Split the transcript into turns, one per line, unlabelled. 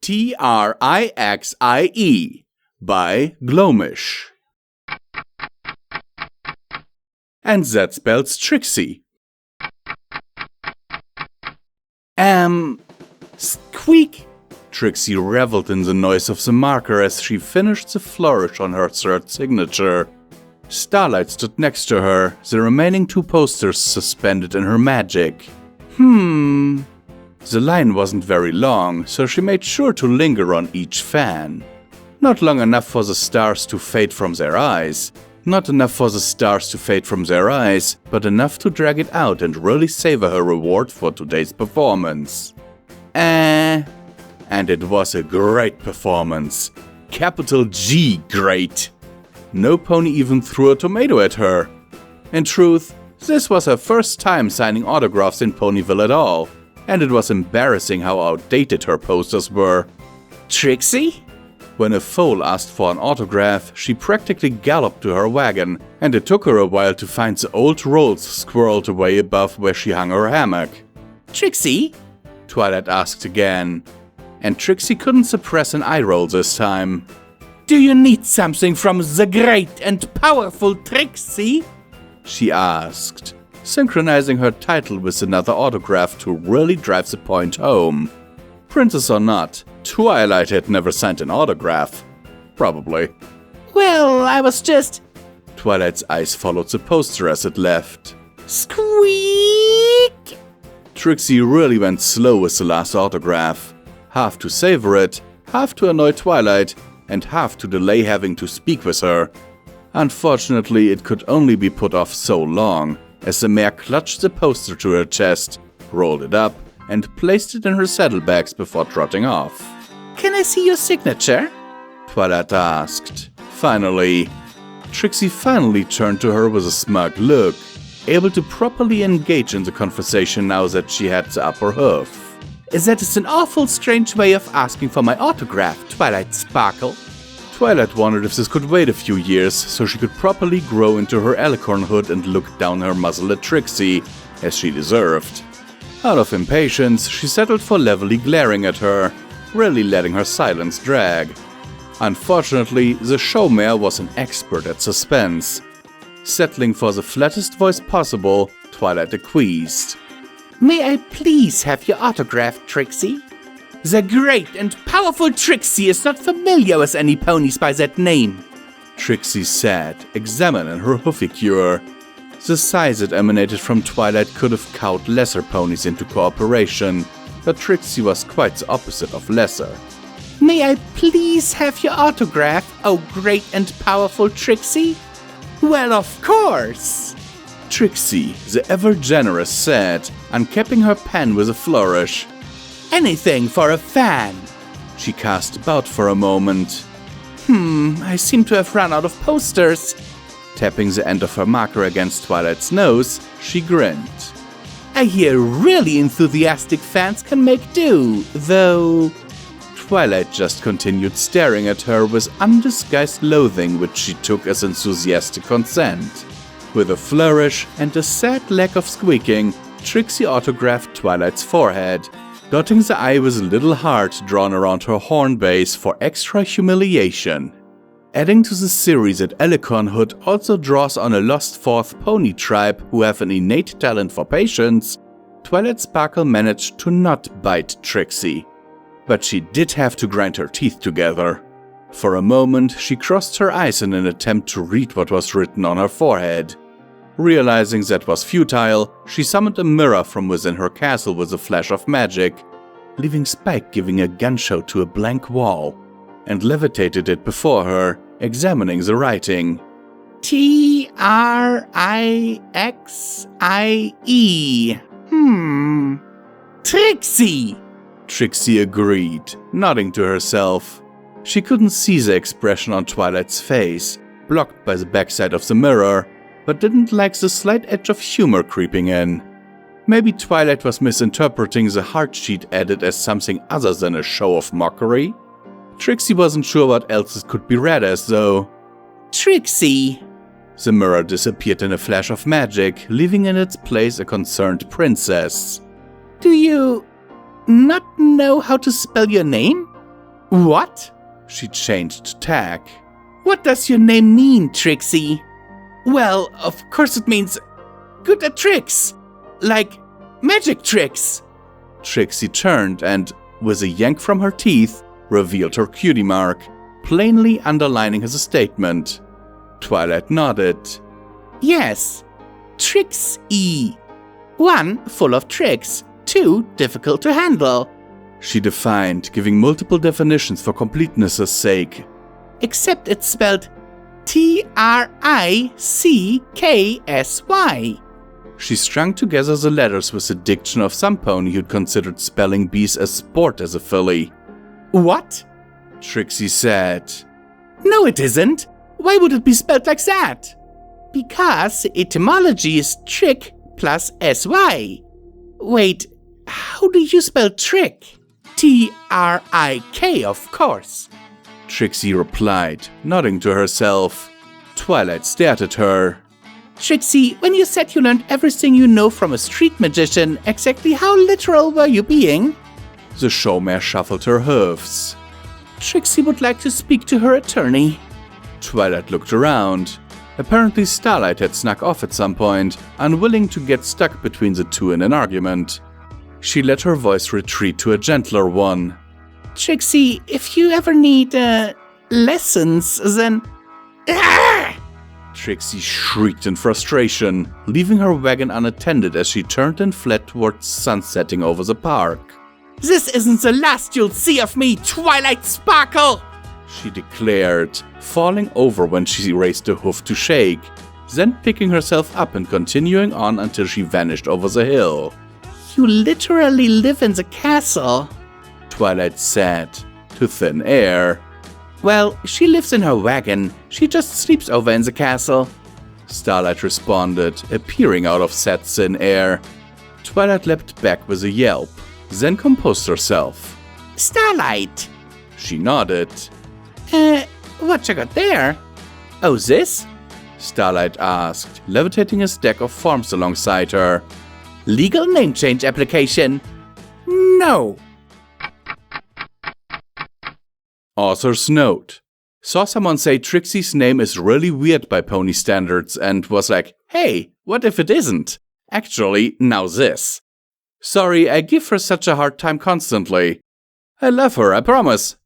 Trixie by Gloamish. And that spells Trixie. Squeak! Trixie reveled in the noise of the marker as she finished the flourish on her third signature. Starlight stood next to her, the remaining 2 posters suspended in her magic. The line wasn't very long, so she made sure to linger on each fan. Not long enough for the stars to fade from their eyes. Not enough for the stars to fade from their eyes, but enough to drag it out and really savor her reward for today's performance. And it was a great performance. Capital G great. No pony even threw a tomato at her. In truth, this was her first time signing autographs in Ponyville at all, and it was embarrassing how outdated her posters were. Trixie? When a foal asked for an autograph, she practically galloped to her wagon, and it took her a while to find the old rolls squirreled away above where she hung her hammock. Trixie? Twilight asked again, and Trixie couldn't suppress an eye roll this time. Do you need something from the great and powerful Trixie? She asked, synchronizing her title with another autograph to really drive the point home. Princess or not, Twilight had never signed an autograph. Probably. Well, I was just... Twilight's eyes followed the poster as it left. Squeak! Trixie really went slow with the last autograph. Half to savor it, half to annoy Twilight, and half to delay having to speak with her. Unfortunately, it could only be put off so long, as the mare clutched the poster to her chest, rolled it up, and placed it in her saddlebags before trotting off. Can I see your signature? Twilight asked. Finally. Trixie finally turned to her with a smug look, able to properly engage in the conversation now that she had the upper hoof. That is an awful strange way of asking for my autograph, Twilight Sparkle. Twilight wondered if this could wait a few years so she could properly grow into her alicornhood and look down her muzzle at Trixie, as she deserved. Out of impatience, she settled for levelly glaring at her, really letting her silence drag. Unfortunately, the show mare was an expert at suspense. Settling for the flattest voice possible, Twilight acquiesced. May I please have your autograph, Trixie? The great and powerful Trixie is not familiar with any ponies by that name, Trixie said, examining her hoofy-cure. The size it emanated from Twilight could have cowed lesser ponies into cooperation, but Trixie was quite the opposite of lesser. May I please have your autograph, oh great and powerful Trixie? Well, of course! Trixie, the ever-generous, said, uncapping her pen with a flourish. Anything for a fan! She cast about for a moment. I seem to have run out of posters. Tapping the end of her marker against Twilight's nose, she grinned. I hear really enthusiastic fans can make do, though... Twilight just continued staring at her with undisguised loathing, which she took as enthusiastic consent. With a flourish and a sad lack of squeaking, Trixie autographed Twilight's forehead, dotting the eye with a little heart drawn around her horn base for extra humiliation. Adding to the series that Alicornhood also draws on a lost fourth pony tribe who have an innate talent for patience, Twilight Sparkle managed to not bite Trixie. But she did have to grind her teeth together. For a moment, she crossed her eyes in an attempt to read what was written on her forehead. Realizing that was futile, she summoned a mirror from within her castle with a flash of magic, leaving Spike giving a gun show to a blank wall, and levitated it before her, examining the writing. Trixie. Trixie! Trixie agreed, nodding to herself. She couldn't see the expression on Twilight's face, blocked by the backside of the mirror, but didn't like the slight edge of humor creeping in. Maybe Twilight was misinterpreting the heart she'd added as something other than a show of mockery? Trixie wasn't sure what else it could be read as, though. Trixie! The mirror disappeared in a flash of magic, leaving in its place a concerned princess. Do you not know how to spell your name?
What?
She changed tack.
What does your name mean, Trixie? Well, of course it means good at tricks. Like magic tricks.
Trixie turned and, with a yank from her teeth, revealed her cutie mark, plainly underlining his statement. Twilight nodded.
Yes, Trixie. 1, full of tricks. 2, difficult to handle.
She defined, giving multiple definitions for completeness' sake.
Except it's spelled Tricksy.
She strung together the letters with the diction of some pony who'd considered spelling bees a sport as a filly.
What?
Trixie said.
No, it isn't. Why would it be spelled like that? Because the etymology is trick plus sy. Wait, how do you spell trick? T-R-I-K, of course.
Trixie replied, nodding to herself. Twilight stared at her.
Trixie, when you said you learned everything you know from a street magician, exactly how literal were you being?
The showmare shuffled her hooves.
Trixie would like to speak to her attorney.
Twilight looked around. Apparently Starlight had snuck off at some point, unwilling to get stuck between the two in an argument. She let her voice retreat to a gentler one.
Trixie, if you ever need, lessons, then... Ah!
Trixie shrieked in frustration, leaving her wagon unattended as she turned and fled towards sunsetting over the park.
This isn't the last you'll see of me, Twilight Sparkle!
She declared, falling over when she raised a hoof to shake, then picking herself up and continuing on until she vanished over the hill.
You literally live in the castle,
Twilight said, to thin air.
Well, she lives in her wagon. She just sleeps over in the castle.
Starlight responded, appearing out of said thin air. Twilight leapt back with a yelp, then composed herself.
Starlight!
She nodded.
What you got there? Oh, this?
Starlight asked, levitating a stack of forms alongside her.
Legal name change application? No.
Author's note. Saw someone say Trixie's name is really weird by pony standards and was like, hey, what if it isn't? Actually, now this. Sorry, I give her such a hard time constantly. I love her, I promise.